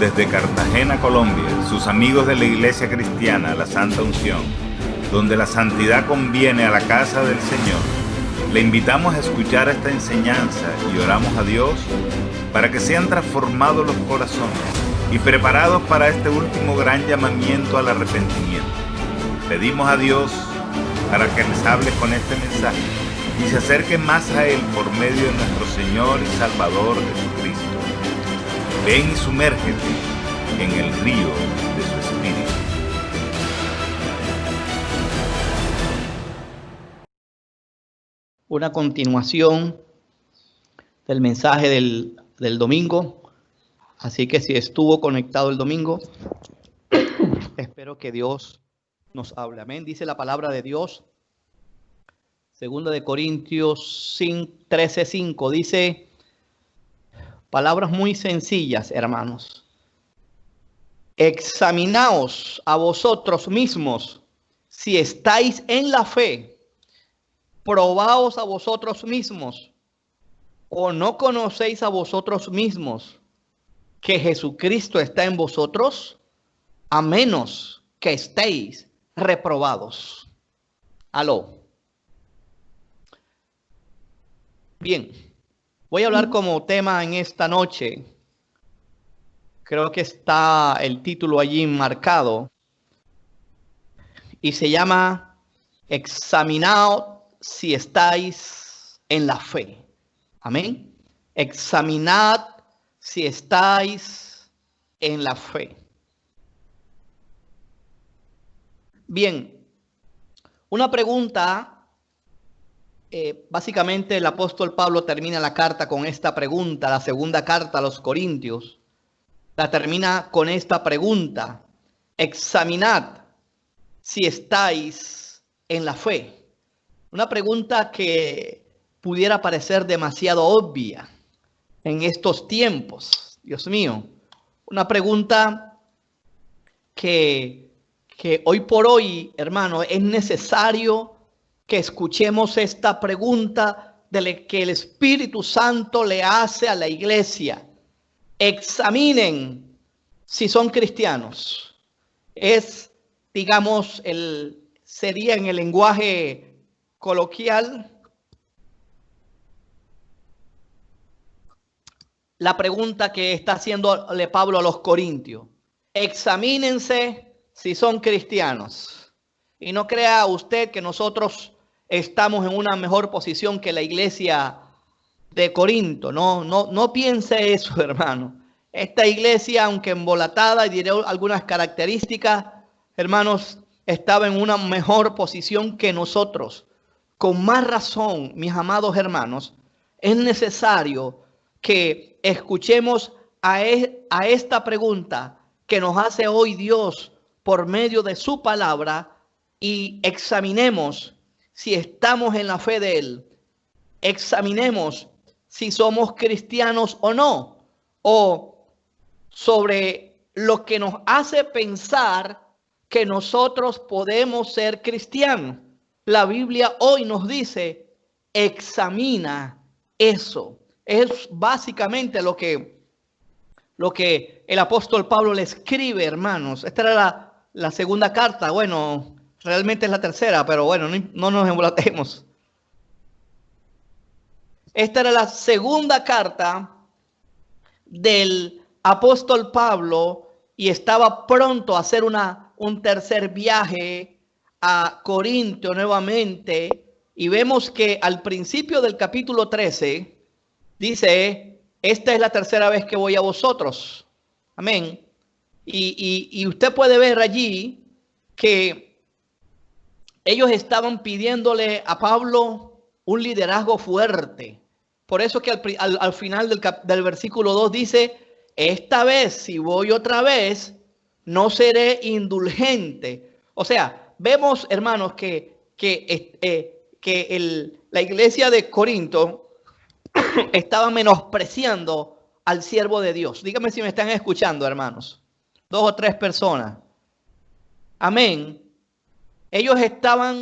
desde Cartagena, Colombia, sus amigos de la Iglesia Cristiana, la Santa Unción, donde la santidad conviene a la casa del Señor, le invitamos a escuchar esta enseñanza y oramos a Dios para que sean transformados los corazones y preparados para este último gran llamamiento al arrepentimiento. Pedimos a Dios para que les hable con este mensaje y se acerquen más a Él por medio de nuestro Señor y Salvador Jesucristo. Ven y sumérgete en el río de su Espíritu. Una continuación del mensaje del domingo. Así que si estuvo conectado el domingo, espero que Dios nos hable. Amén. Dice la palabra de Dios. Segunda de Corintios 13:5 dice palabras muy sencillas, hermanos. Examinaos a vosotros mismos si estáis en la fe. Probaos a vosotros mismos. ¿O no conocéis a vosotros mismos que Jesucristo está en vosotros? A menos que estéis reprobados. Aló. Bien, voy a hablar como tema en esta noche. Creo que está el título allí marcado. Y se llama Examinad si estáis en la fe. Amén. Examinad si estáis en la fe. Bien, una pregunta. Básicamente el apóstol Pablo termina la carta con esta pregunta, la segunda carta a los Corintios. La termina con esta pregunta: examinad si estáis en la fe. Una pregunta que pudiera parecer demasiado obvia en estos tiempos. Dios mío, una pregunta que hoy por hoy, hermano, es necesario que escuchemos esta pregunta que el Espíritu Santo le hace a la iglesia. Examinen si son cristianos. Es, digamos, sería en el lenguaje coloquial la pregunta que está haciéndole Pablo a los Corintios. Examínense si son cristianos. Y no crea usted que nosotros estamos en una mejor posición que la iglesia de Corinto. No piense eso, hermano. Esta iglesia, aunque embolatada, y diré algunas características, hermanos, estaba en una mejor posición que nosotros. Con más razón, mis amados hermanos, es necesario que escuchemos a esta pregunta que nos hace hoy Dios por medio de su palabra y examinemos si estamos en la fe de Él. Examinemos si somos cristianos o no, o sobre lo que nos hace pensar que nosotros podemos ser cristianos. La Biblia hoy nos dice, examina eso. Es básicamente lo que el apóstol Pablo le escribe, hermanos. Esta era la segunda carta. Bueno, realmente es la tercera, pero bueno, no nos embolatemos. Esta era la segunda carta del apóstol Pablo y estaba pronto a hacer un tercer viaje a Corinto nuevamente. Y vemos que al principio del capítulo 13 dice, esta es la tercera vez que voy a vosotros. Amén. Y usted puede ver allí que ellos estaban pidiéndole a Pablo un liderazgo fuerte. Por eso que al final del versículo 2 dice, esta vez, si voy otra vez, no seré indulgente. O sea, vemos, hermanos, que la iglesia de Corinto estaba menospreciando al siervo de Dios. Dígame si me están escuchando, hermanos. 2 o 3 personas. Amén. Ellos estaban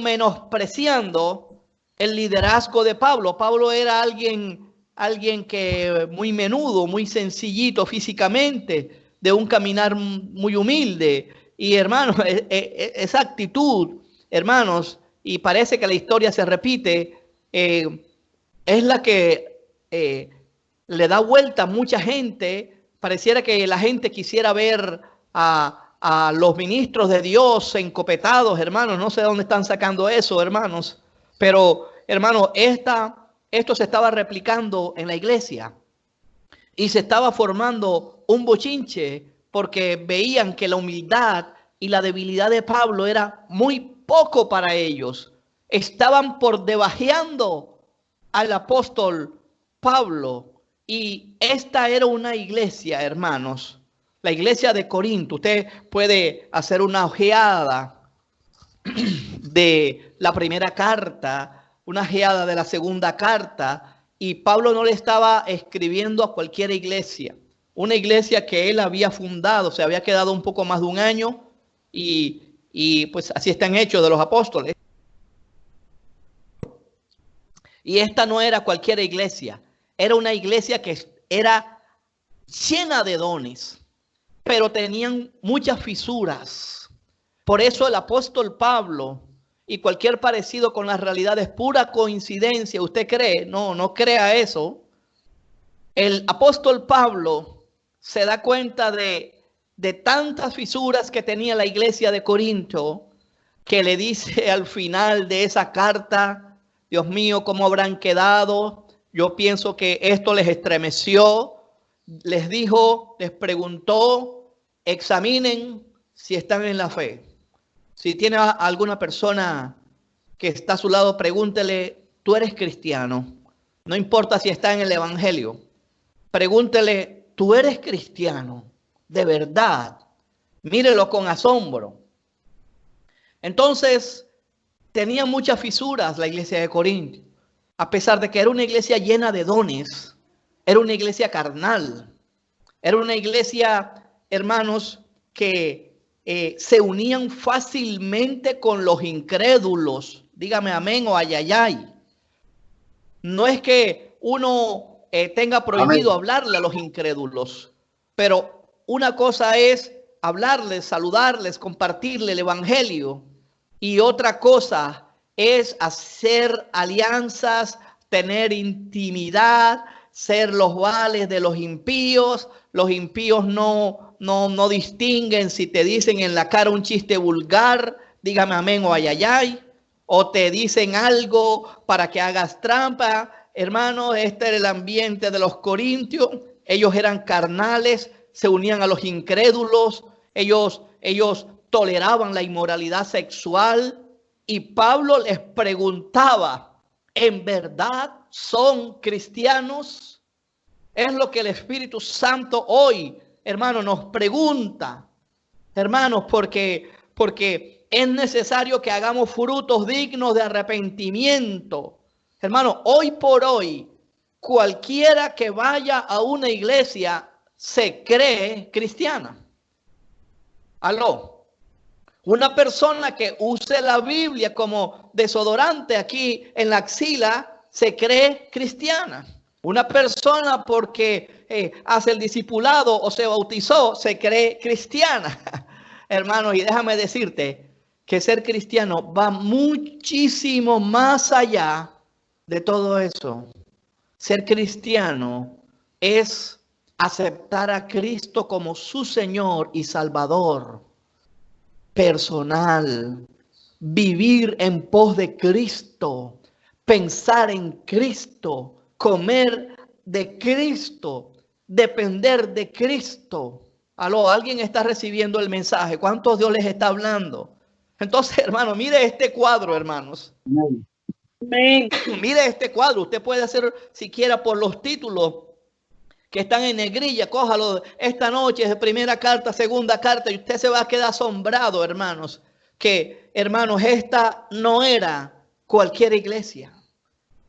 menospreciando el liderazgo de Pablo. Pablo era alguien alguien que muy menudo, muy sencillito físicamente, de un caminar muy humilde. Y hermanos, esa actitud, hermanos, y parece que la historia se repite, es la que le da vuelta a mucha gente. Pareciera que la gente quisiera ver a los ministros de Dios encopetados, hermanos. No sé de dónde están sacando eso, hermanos. Pero, hermanos, esto se estaba replicando en la iglesia. Y se estaba formando un bochinche porque veían que la humildad y la debilidad de Pablo era muy poco para ellos. Estaban por debajeando al apóstol Pablo. Y esta era una iglesia, hermanos, la iglesia de Corinto. Usted puede hacer una ojeada de la primera carta, una ojeada de la segunda carta, y Pablo no le estaba escribiendo a cualquier iglesia. Una iglesia que él había fundado, se había quedado un poco más de un año, y pues así están hechos de los apóstoles. Y esta no era cualquier iglesia. Era una iglesia que era llena de dones, pero tenían muchas fisuras. Por eso el apóstol Pablo, y cualquier parecido con la realidad es pura coincidencia. ¿Usted cree? No crea eso. El apóstol Pablo se da cuenta de tantas fisuras que tenía la iglesia de Corinto, que le dice al final de esa carta: Dios mío, ¿cómo habrán quedado? Yo pienso que esto les estremeció. Les dijo, les preguntó, examinen si están en la fe. Si tiene alguna persona que está a su lado, pregúntele, ¿tú eres cristiano? No importa si está en el evangelio. Pregúntele, ¿tú eres cristiano? De verdad. Mírelo con asombro. Entonces, tenía muchas fisuras la iglesia de Corinto. A pesar de que era una iglesia llena de dones, era una iglesia carnal. Era una iglesia, hermanos, que se unían fácilmente con los incrédulos. Dígame amén o ayayay. No es que uno tenga prohibido amén hablarle a los incrédulos, pero una cosa es hablarles, saludarles, compartirle el evangelio, y otra cosa es hacer alianzas, tener intimidad, ser los vales de los impíos. Los impíos no distinguen si te dicen en la cara un chiste vulgar, dígame amén o ayayay, o te dicen algo para que hagas trampa. Hermanos, este era el ambiente de los corintios. Ellos eran carnales, se unían a los incrédulos, ellos toleraban la inmoralidad sexual. Y Pablo les preguntaba, ¿en verdad son cristianos? Es lo que el Espíritu Santo hoy, hermanos, nos pregunta. Hermanos, porque es necesario que hagamos frutos dignos de arrepentimiento. Hermanos, hoy por hoy, cualquiera que vaya a una iglesia se cree cristiana. ¿Aló? Una persona que use la Biblia como desodorante aquí en la axila se cree cristiana. Una persona porque hace el discipulado o se bautizó se cree cristiana. Hermanos, y déjame decirte que ser cristiano va muchísimo más allá de todo eso. Ser cristiano es aceptar a Cristo como su Señor y Salvador personal, vivir en pos de Cristo, pensar en Cristo, comer de Cristo, depender de Cristo. Aló, alguien está recibiendo el mensaje. ¿Cuántos Dios les está hablando? Entonces, hermano, mire este cuadro, hermanos. Amén. Mire este cuadro. Usted puede hacer siquiera por los títulos que están en negrilla, cójalo esta noche, de primera carta, segunda carta, y usted se va a quedar asombrado, hermanos, que, hermanos, esta no era cualquier iglesia.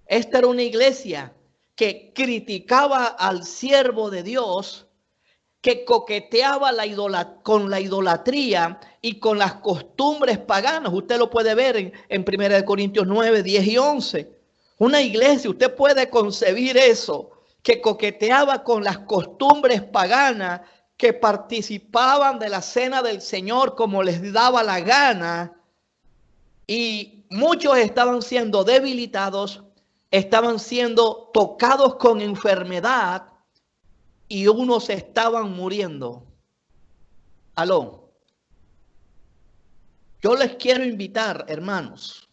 Esta era una iglesia que criticaba al siervo de Dios, que coqueteaba con la idolatría y con las costumbres paganas. Usted lo puede ver en 1 Corintios 9, 10 y 11. Una iglesia, usted puede concebir eso. que coqueteaba con las costumbres paganas, que participaban de la cena del Señor como les daba la gana, y muchos estaban siendo debilitados, estaban siendo tocados con enfermedad y unos estaban muriendo. Aló. Yo les quiero invitar, hermanos,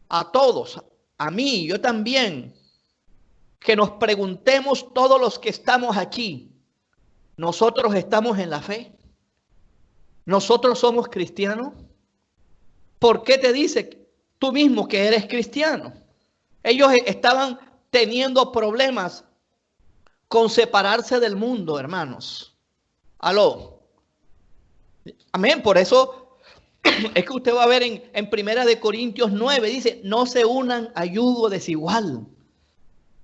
a todos, a mí, yo también, que nos preguntemos todos los que estamos aquí, ¿nosotros estamos en la fe? ¿Nosotros somos cristianos? ¿Por qué te dice tú mismo que eres cristiano? Ellos estaban teniendo problemas con separarse del mundo, hermanos. Aló. Amén. Por eso es que usted va a ver en Primera de Corintios 9, dice, no se unan a yugo desigual.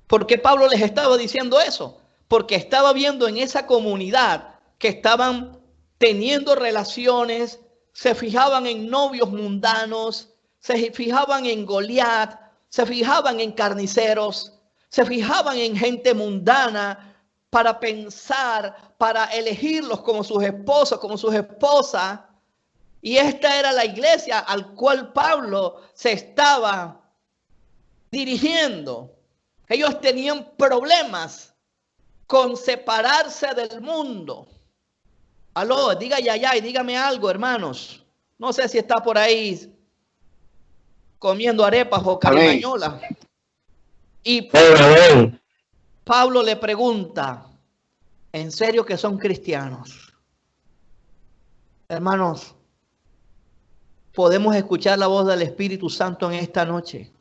¿Por qué Pablo les estaba diciendo eso? Porque estaba viendo en esa comunidad que estaban teniendo relaciones, se fijaban en novios mundanos, se fijaban en Goliat, se fijaban en carniceros, se fijaban en gente mundana para pensar, para elegirlos como sus esposos, como sus esposas. Y esta era la iglesia al cual Pablo se estaba dirigiendo. Ellos tenían problemas con separarse del mundo. Aló, diga ya y dígame algo, hermanos. No sé si está por ahí comiendo arepas o carimañolas. Y Pablo le pregunta, ¿en serio que son cristianos? Hermanos, podemos escuchar la voz del Espíritu Santo en esta noche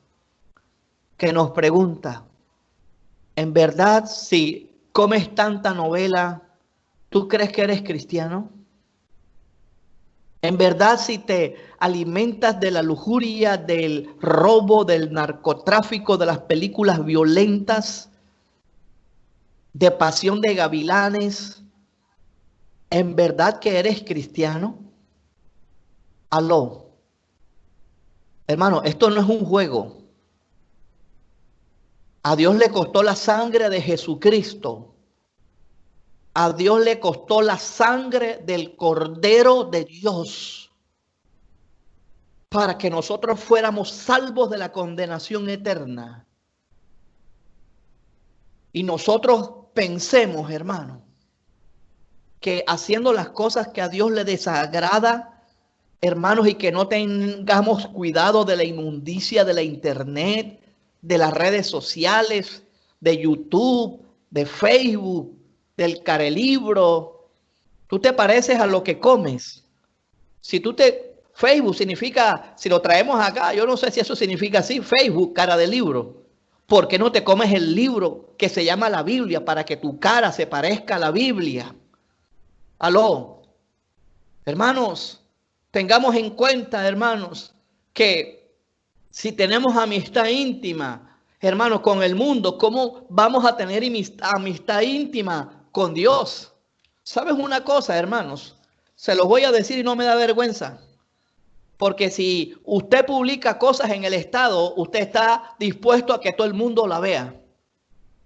que nos pregunta, ¿en verdad si comes tanta novela, tú crees que eres cristiano? En verdad, si te alimentas de la lujuria, del robo, del narcotráfico, de las películas violentas, de pasión de gavilanes, ¿en verdad que eres cristiano? Aló. Hermano, esto no es un juego. A Dios le costó la sangre de Jesucristo. A Dios le costó la sangre del Cordero de Dios para que nosotros fuéramos salvos de la condenación eterna. Y nosotros pensemos, hermano, que haciendo las cosas que a Dios le desagrada, hermanos, y que no tengamos cuidado de la inmundicia de la internet, de las redes sociales, de YouTube, de Facebook, del carelibro, tú te pareces a lo que comes. Facebook significa, si lo traemos acá, yo no sé si eso significa así, Facebook, cara de libro. ¿Por qué no te comes el libro que se llama la Biblia para que tu cara se parezca a la Biblia? Aló. Hermanos, tengamos en cuenta, hermanos, que si tenemos amistad íntima, hermanos, con el mundo, ¿cómo vamos a tener amistad íntima con Dios? ¿Sabes una cosa, hermanos? Se los voy a decir y no me da vergüenza. Porque si usted publica cosas en el estado, usted está dispuesto a que todo el mundo la vea.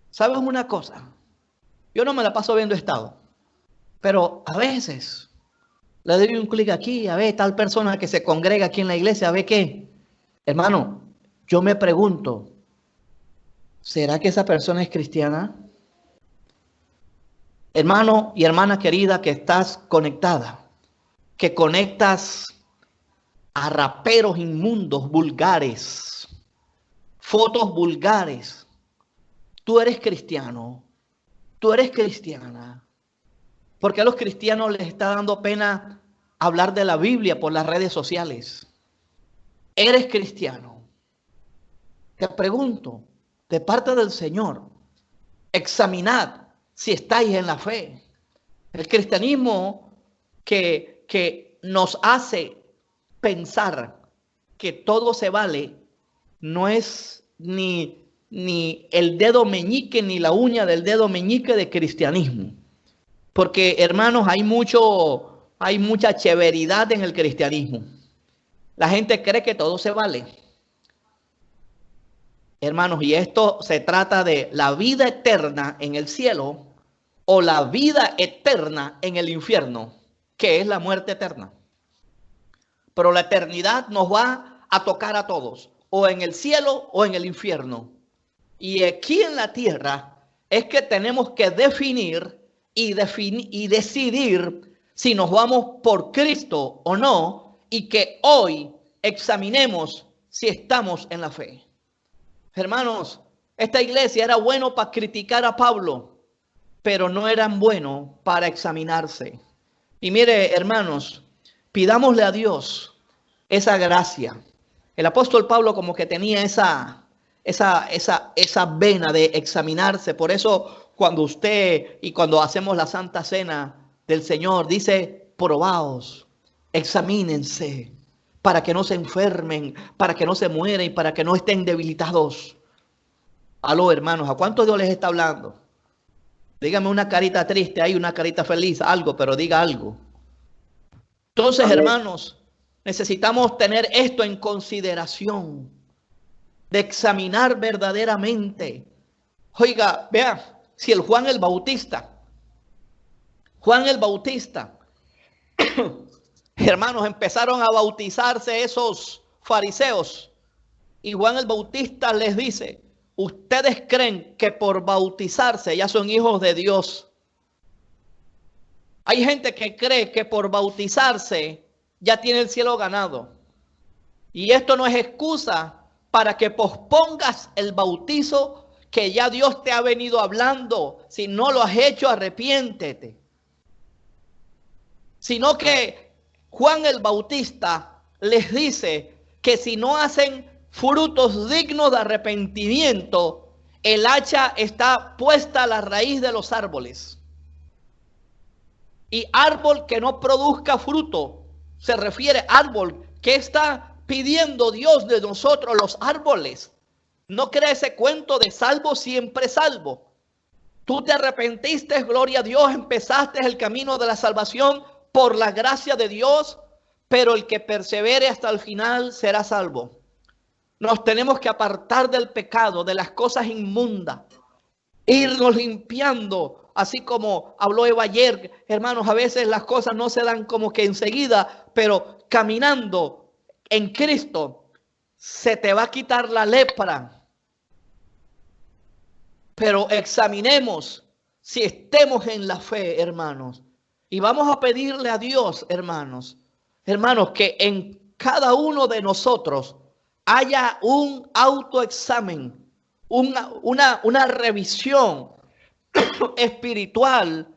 ¿Sabes una cosa? Yo no me la paso viendo estado. Pero a veces le doy un clic aquí, a ver, tal persona que se congrega aquí en la iglesia, a ver qué. Hermano, yo me pregunto, ¿será que esa persona es cristiana? Hermano y hermana querida que estás conectada, que conectas a raperos inmundos, vulgares, fotos vulgares. Tú eres cristiano, tú eres cristiana. ¿Por qué a los cristianos les está dando pena hablar de la Biblia por las redes sociales? ¿Eres cristiano? Te pregunto, de parte del Señor, examinad si estáis en la fe. El cristianismo que nos hace pensar que todo se vale no es ni el dedo meñique ni la uña del dedo meñique de cristianismo. Porque, hermanos, hay mucha chéveridad en el cristianismo. La gente cree que todo se vale. Hermanos, y esto se trata de la vida eterna en el cielo o la vida eterna en el infierno, que es la muerte eterna. Pero la eternidad nos va a tocar a todos, o en el cielo o en el infierno. Y aquí en la tierra es que tenemos que definir y decidir si nos vamos por Cristo o no, y que hoy examinemos si estamos en la fe. Hermanos, esta iglesia era bueno para criticar a Pablo, pero no eran buenos para examinarse. Y mire, hermanos, pidámosle a Dios esa gracia. El apóstol Pablo como que tenía esa vena de examinarse. Por eso cuando cuando hacemos la Santa Cena del Señor, dice, probaos, examínense, para que no se enfermen, para que no se mueran y para que no estén debilitados. Aló, hermanos, ¿a cuántos Dios les está hablando? Dígame una carita triste, hay una carita feliz, algo, pero diga algo. Entonces, hermanos, necesitamos tener esto en consideración, de examinar verdaderamente. Oiga, vea, si el Juan el Bautista, hermanos, empezaron a bautizarse esos fariseos y Juan el Bautista les dice, ustedes creen que por bautizarse ya son hijos de Dios. Hay gente que cree que por bautizarse ya tiene el cielo ganado. Y esto no es excusa para que pospongas el bautizo que ya Dios te ha venido hablando. Si no lo has hecho, arrepiéntete. Sino que Juan el Bautista les dice que si no hacen frutos dignos de arrepentimiento, el hacha está puesta a la raíz de los árboles. Y árbol que no produzca fruto, se refiere a árbol que está pidiendo Dios de nosotros, los árboles. No crea ese cuento de salvo siempre salvo. Tú te arrepentiste, gloria a Dios, empezaste el camino de la salvación por la gracia de Dios, pero el que persevere hasta el final será salvo. Nos tenemos que apartar del pecado, de las cosas inmundas, irnos limpiando, así como habló Eva ayer. Hermanos, a veces las cosas no se dan como que enseguida, pero caminando en Cristo se te va a quitar la lepra. Pero examinemos si estemos en la fe, hermanos. Y vamos a pedirle a Dios, hermanos, que en cada uno de nosotros haya un autoexamen, una revisión espiritual,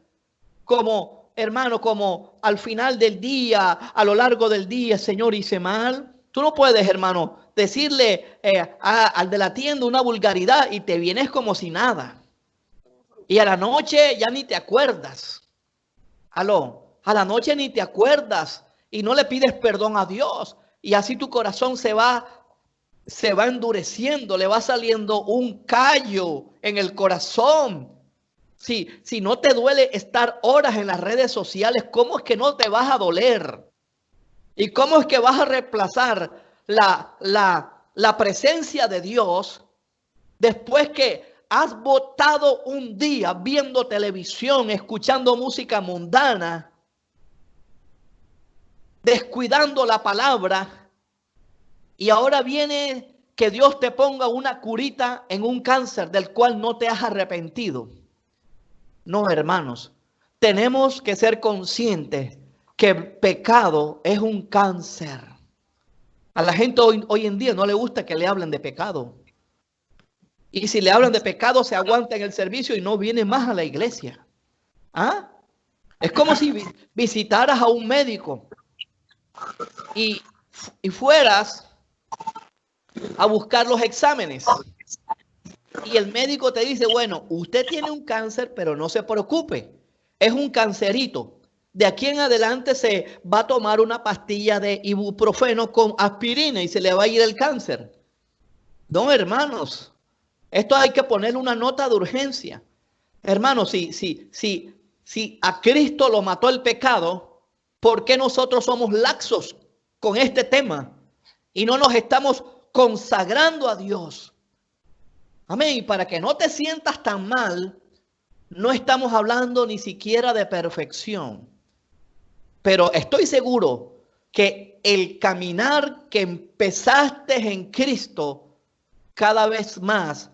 como hermano, como al final del día, a lo largo del día, Señor, hice mal. Tú no puedes, hermano, decirle al de la tienda una vulgaridad y te vienes como si nada. Y a la noche ya ni te acuerdas. A la noche ni te acuerdas y no le pides perdón a Dios. Y así tu corazón se va endureciendo, le va saliendo un callo en el corazón. Si no te duele estar horas en las redes sociales, ¿cómo es que no te vas a doler? ¿Y cómo es que vas a reemplazar la presencia de Dios después que has botado un día viendo televisión, escuchando música mundana, descuidando la palabra, y ahora viene que Dios te ponga una curita en un cáncer del cual no te has arrepentido? No, hermanos, tenemos que ser conscientes que el pecado es un cáncer. A la gente hoy en día no le gusta que le hablen de pecado. Y si le hablan de pecado, se aguanta en el servicio y no viene más a la iglesia. ¿Ah? Es como si visitaras a un médico y fueras a buscar los exámenes. Y el médico te dice, bueno, usted tiene un cáncer, pero no se preocupe. Es un cancerito. De aquí en adelante se va a tomar una pastilla de ibuprofeno con aspirina y se le va a ir el cáncer. No, hermanos. Esto hay que ponerle una nota de urgencia. Hermanos, si a Cristo lo mató el pecado, ¿por qué nosotros somos laxos con este tema? Y no nos estamos consagrando a Dios. Amén. Y para que no te sientas tan mal, no estamos hablando ni siquiera de perfección. Pero estoy seguro que el caminar que empezaste en Cristo, cada vez más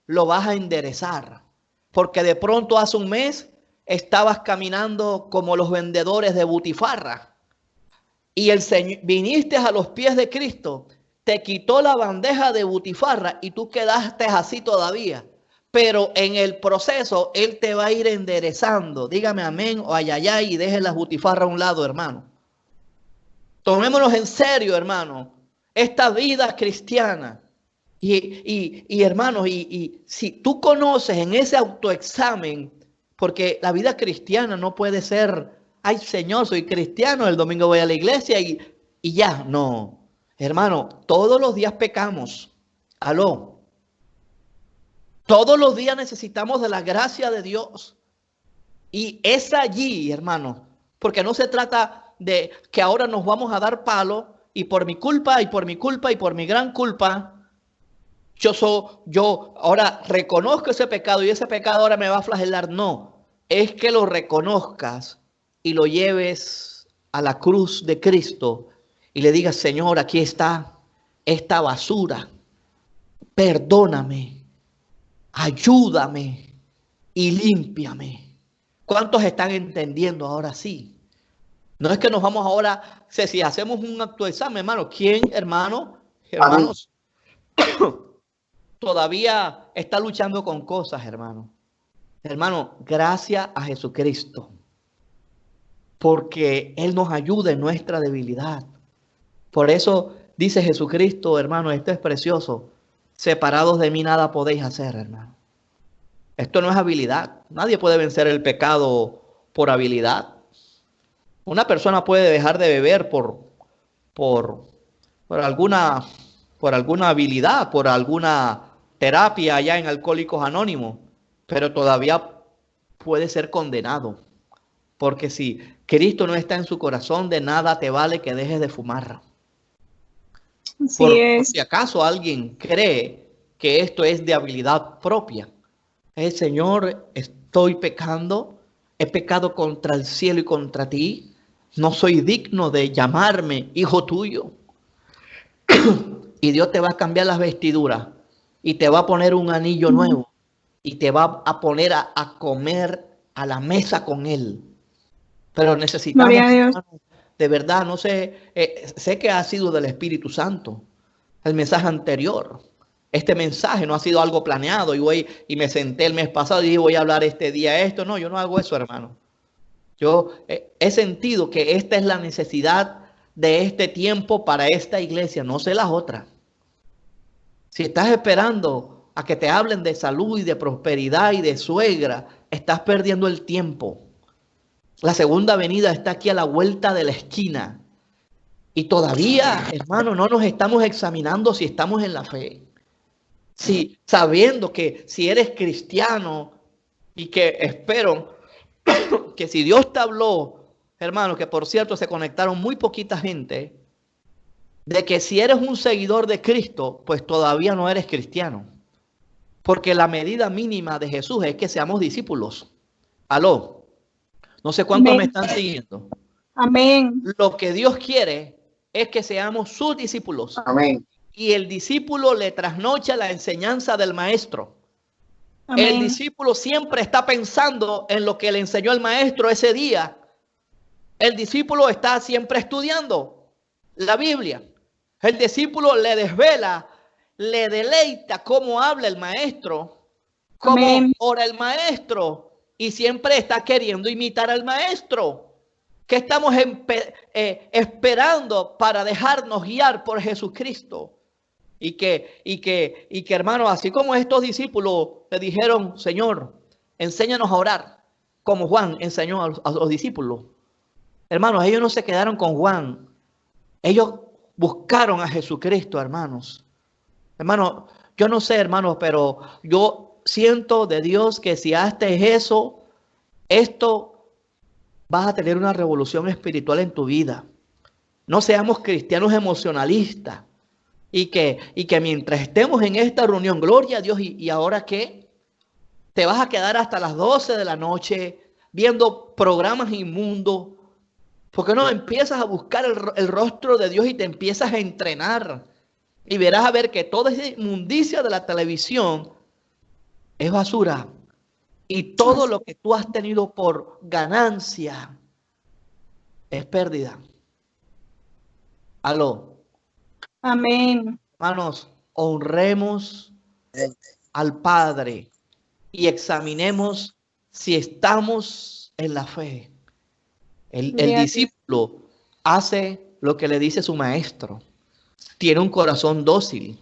lo vas a enderezar. Porque de pronto hace un mes estabas caminando como los vendedores de butifarra. Y el Señor, viniste a los pies de Cristo, te quitó la bandeja de butifarra y tú quedaste así todavía. Pero en el proceso Él te va a ir enderezando. Dígame amén o ayayay y deje la butifarra a un lado, hermano. Tomémonos en serio, hermano, esta vida cristiana. Y hermanos, y si tú conoces en ese autoexamen, porque la vida cristiana no puede ser, ay Señor, soy cristiano, el domingo voy a la iglesia y ya, no. Hermano, todos los días pecamos. Aló. Todos los días necesitamos de la gracia de Dios. Y es allí, hermano, porque no se trata de que ahora nos vamos a dar palo y por mi culpa y por mi culpa y por mi gran culpa, yo ahora reconozco ese pecado y ese pecado ahora me va a flagelar. No, es que lo reconozcas y lo lleves a la cruz de Cristo y le digas, Señor, aquí está esta basura, perdóname, ayúdame y límpiame. ¿Cuántos están entendiendo ahora sí? No es que nos vamos ahora, si hacemos un autoexamen, hermano, ¿quién, hermanos, todavía está luchando con cosas, hermano? Hermano, gracias a Jesucristo, porque Él nos ayuda en nuestra debilidad. Por eso dice Jesucristo, hermano, esto es precioso, separados de mí nada podéis hacer, hermano. Esto no es habilidad. Nadie puede vencer el pecado por habilidad. Una persona puede dejar de beber por alguna habilidad, por alguna terapia allá en Alcohólicos Anónimos, pero todavía puede ser condenado. Porque si Cristo no está en su corazón, de nada te vale que dejes de fumar. Por si acaso alguien cree que esto es de habilidad propia. Señor, estoy pecando, he pecado contra el cielo y contra ti, no soy digno de llamarme hijo tuyo. Y Dios te va a cambiar las vestiduras y te va a poner un anillo nuevo y te va a poner a comer a la mesa con Él. Pero necesitamos, hermano, de verdad, no sé, sé que ha sido del Espíritu Santo el mensaje anterior. Este mensaje no ha sido algo planeado y me senté el mes pasado y dije voy a hablar este día esto. No, yo no hago eso, hermano. Yo he sentido que esta es la necesidad de este tiempo para esta iglesia, no sé las otras. Si estás esperando a que te hablen de salud y de prosperidad y de suegra, estás perdiendo el tiempo. La segunda venida está aquí a la vuelta de la esquina. Y todavía, hermano, no nos estamos examinando si estamos en la fe. Si, sabiendo que si eres cristiano y que espero que si Dios te habló, hermano, que por cierto se conectaron muy poquita gente, de que si eres un seguidor de Cristo, pues todavía no eres cristiano. Porque la medida mínima de Jesús es que seamos discípulos. Aló. No sé cuántos me están siguiendo. Amén. Lo que Dios quiere es que seamos sus discípulos. Amén. Y el discípulo le trasnocha la enseñanza del maestro. Amén. El discípulo siempre está pensando en lo que le enseñó el maestro ese día. El discípulo está siempre estudiando la Biblia. El discípulo le desvela, le deleita cómo habla el maestro, cómo Amén. Ora el maestro, y siempre está queriendo imitar al maestro. ¿Qué estamos esperando para dejarnos guiar por Jesucristo? Y que hermano, así como estos discípulos le dijeron, Señor, enséñanos a orar, como Juan enseñó a los discípulos. Hermanos, ellos no se quedaron con Juan. Ellos buscaron a Jesucristo, hermanos. Hermanos, yo no sé, hermanos, pero yo siento de Dios que si haces eso, esto vas a tener una revolución espiritual en tu vida. No seamos cristianos emocionalistas. y que mientras estemos en esta reunión, gloria a Dios, ¿y ahora qué? Te vas a quedar hasta las 12 de la noche viendo programas inmundos. ¿Por qué no empiezas a buscar el rostro de Dios y te empiezas a entrenar? Y verás a ver que toda esa inmundicia de la televisión es basura. Y todo lo que tú has tenido por ganancia es pérdida. Aló. Amén. Hermanos, honremos al Padre y examinemos si estamos en la fe. El discípulo hace lo que le dice su maestro. Tiene un corazón dócil.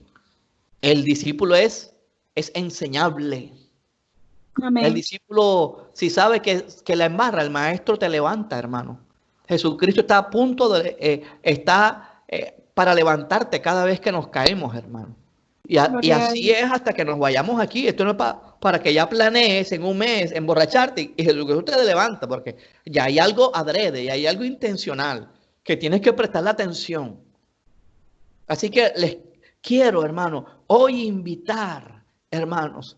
El discípulo es enseñable. Amén. El discípulo, si sabe que la embarra, el maestro te levanta, hermano. Jesucristo está a punto de, para levantarte cada vez que nos caemos, hermano. Y así es hasta que nos vayamos aquí. Esto no es para que ya planees en un mes emborracharte y Jesucristo te levanta, porque ya hay algo adrede, ya hay algo intencional que tienes que prestarle atención. Así que les quiero, hermano, hoy invitar, hermanos,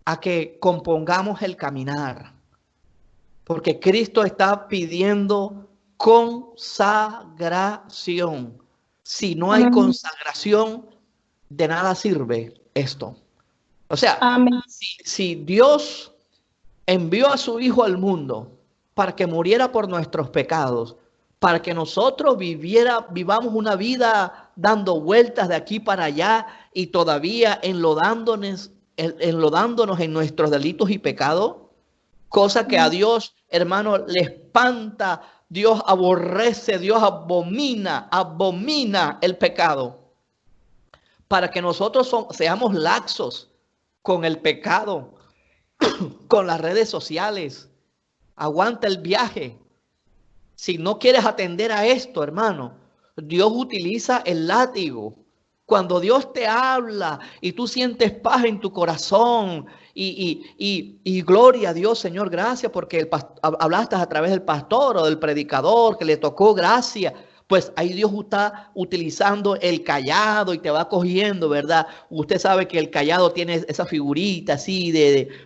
a que compongamos el caminar, porque Cristo está pidiendo consagración. Si no hay consagración, de nada sirve esto. O sea, si Dios envió a su Hijo al mundo para que muriera por nuestros pecados, para que nosotros vivamos una vida dando vueltas de aquí para allá y todavía enlodándonos en nuestros delitos y pecados, cosa que a Dios, hermano, le espanta, Dios aborrece, Dios abomina el pecado. Para que nosotros seamos laxos con el pecado, con las redes sociales. Aguanta el viaje. Si no quieres atender a esto, hermano, Dios utiliza el látigo. Cuando Dios te habla y tú sientes paz en tu corazón y gloria a Dios, Señor, gracias porque hablaste a través del pastor o del predicador que le tocó gracia. Pues ahí Dios está utilizando el cayado y te va cogiendo, ¿verdad? Usted sabe que el cayado tiene esa figurita así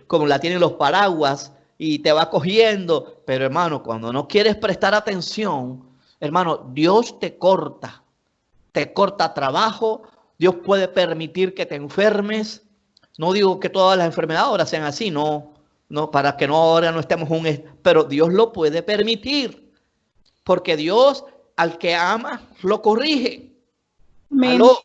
como la tienen los paraguas y te va cogiendo. Pero hermano, cuando no quieres prestar atención, hermano, Dios te corta trabajo. Dios puede permitir que te enfermes. No digo que todas las enfermedades ahora sean así, no, para que ahora no estemos pero Dios lo puede permitir, porque Dios al que ama lo corrige. Amén. ¿Aló?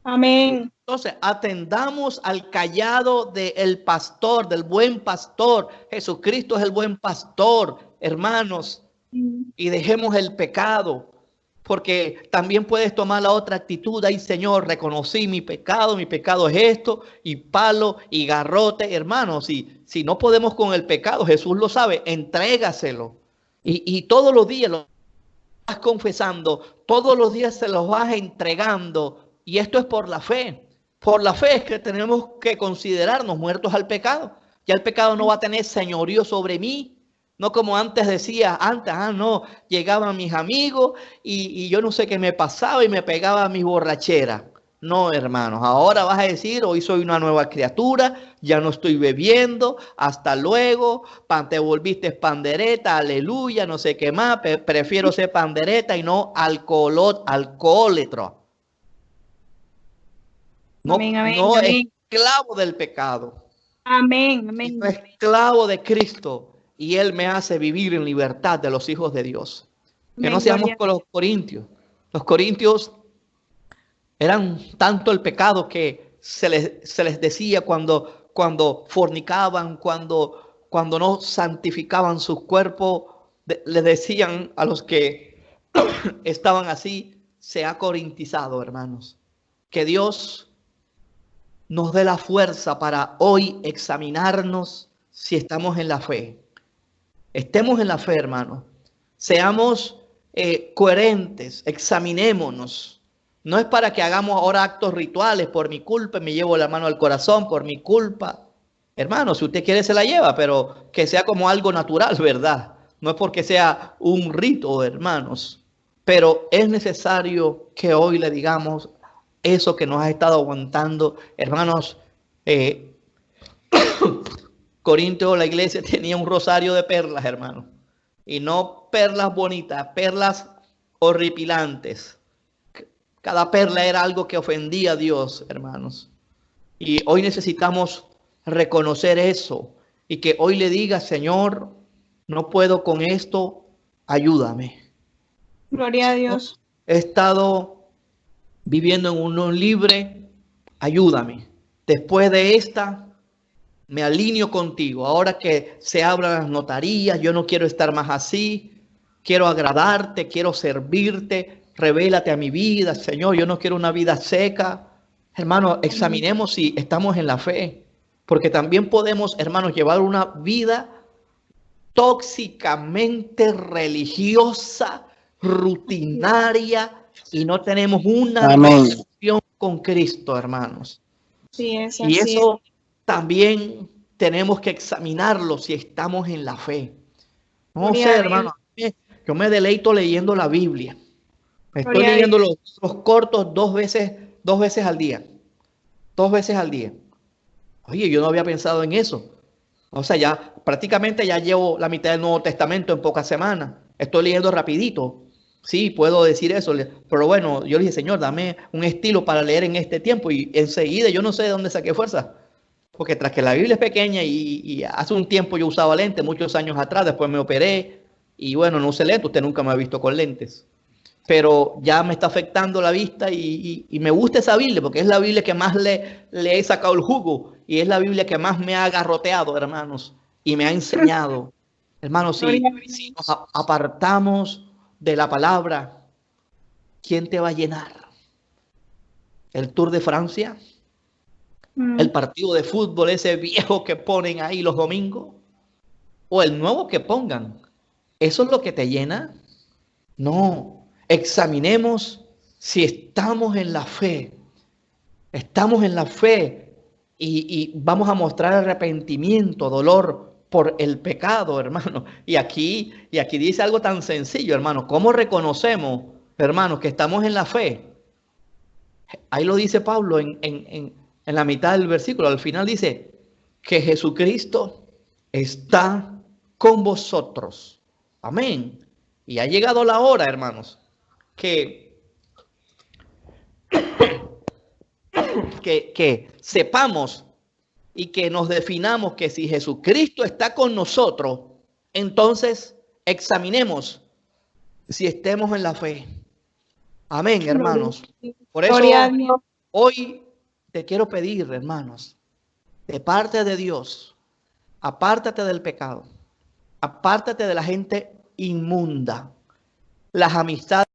Amén. Entonces, atendamos al cayado del pastor, del buen pastor. Jesucristo es el buen pastor, hermanos, y dejemos el pecado. Porque también puedes tomar la otra actitud. Ay, Señor, reconocí mi pecado es esto, y palo, y garrote. Hermanos, si no podemos con el pecado, Jesús lo sabe, entrégaselo. Y todos los días lo vas confesando, todos los días se los vas entregando. Y esto es por la fe. Por la fe es que tenemos que considerarnos muertos al pecado. Ya el pecado no va a tener señorío sobre mí. No como antes decía, no, llegaban mis amigos y yo no sé qué me pasaba y me pegaba a mis borracheras. No, hermanos, ahora vas a decir, hoy soy una nueva criatura, ya no estoy bebiendo, hasta luego, te volviste pandereta, aleluya, no sé qué más, prefiero ser pandereta y no alcohóletro. No, amén, amén, no amén. Esclavo del pecado. Amén, amén. Esclavo de Cristo. Y Él me hace vivir en libertad de los hijos de Dios. Que no seamos con los corintios. Los corintios eran tanto el pecado que se les decía cuando fornicaban, cuando no santificaban sus cuerpos, les decían a los que estaban así, se ha corintizado, hermanos. Que Dios nos dé la fuerza para hoy examinarnos si estamos en la fe. Estemos en la fe, hermano. Seamos coherentes, examinémonos. No es para que hagamos ahora actos rituales. Por mi culpa me llevo la mano al corazón, por mi culpa. Hermano, si usted quiere se la lleva, pero que sea como algo natural, ¿verdad? No es porque sea un rito, hermanos. Pero es necesario que hoy le digamos eso que nos ha estado aguantando. Hermanos, Corintio, la iglesia tenía un rosario de perlas, hermanos. Y no perlas bonitas, perlas horripilantes. Cada perla era algo que ofendía a Dios, hermanos. Y hoy necesitamos reconocer eso. Y que hoy le diga, Señor, no puedo con esto, ayúdame. Gloria a Dios. He estado viviendo en unión libre, ayúdame. Después de esta, me alineo contigo. Ahora que se abran las notarías, yo no quiero estar más así. Quiero agradarte, quiero servirte. Revélate a mi vida, Señor. Yo no quiero una vida seca. Hermanos, examinemos si estamos en la fe. Porque también podemos, hermanos, llevar una vida tóxicamente religiosa, rutinaria, y no tenemos una relación con Cristo, hermanos. Sí, es Y así. eso también tenemos que examinarlo si estamos en la fe. No sé, hermano, yo me deleito leyendo la Biblia. Estoy leyendo los cortos dos veces al día. 2 veces al día. Oye, yo no había pensado en eso. O sea, ya prácticamente ya llevo la mitad del Nuevo Testamento en pocas semanas. Estoy leyendo rapidito. Sí, puedo decir eso. Pero bueno, yo le dije, Señor, dame un estilo para leer en este tiempo. Y enseguida yo no sé de dónde saqué fuerza. Porque tras que la Biblia es pequeña y hace un tiempo yo usaba lentes, muchos años atrás, después me operé. Y bueno, no usé lentes. Usted nunca me ha visto con lentes. Pero ya me está afectando la vista y me gusta esa Biblia porque es la Biblia que más le he sacado el jugo y es la Biblia que más me ha agarroteado, hermanos, y me ha enseñado. Hermanos, si nos apartamos de la palabra, ¿quién te va a llenar? ¿El Tour de Francia? ¿El partido de fútbol ese viejo que ponen ahí los domingos? ¿O el nuevo que pongan? ¿Eso es lo que te llena? No. Examinemos si estamos en la fe. Estamos en la fe y vamos a mostrar arrepentimiento, dolor por el pecado, hermano. Y aquí dice algo tan sencillo, hermano. ¿Cómo reconocemos, hermanos, que estamos en la fe? Ahí lo dice Pablo en la mitad del versículo. Al final dice que Jesucristo está con vosotros. Amén. Y ha llegado la hora, hermanos, que sepamos y que nos definamos que si Jesucristo está con nosotros, entonces examinemos si estemos en la fe. Amén, hermanos. Por eso hoy te quiero pedir, hermanos, de parte de Dios, apártate del pecado, apártate de la gente inmunda, las amistades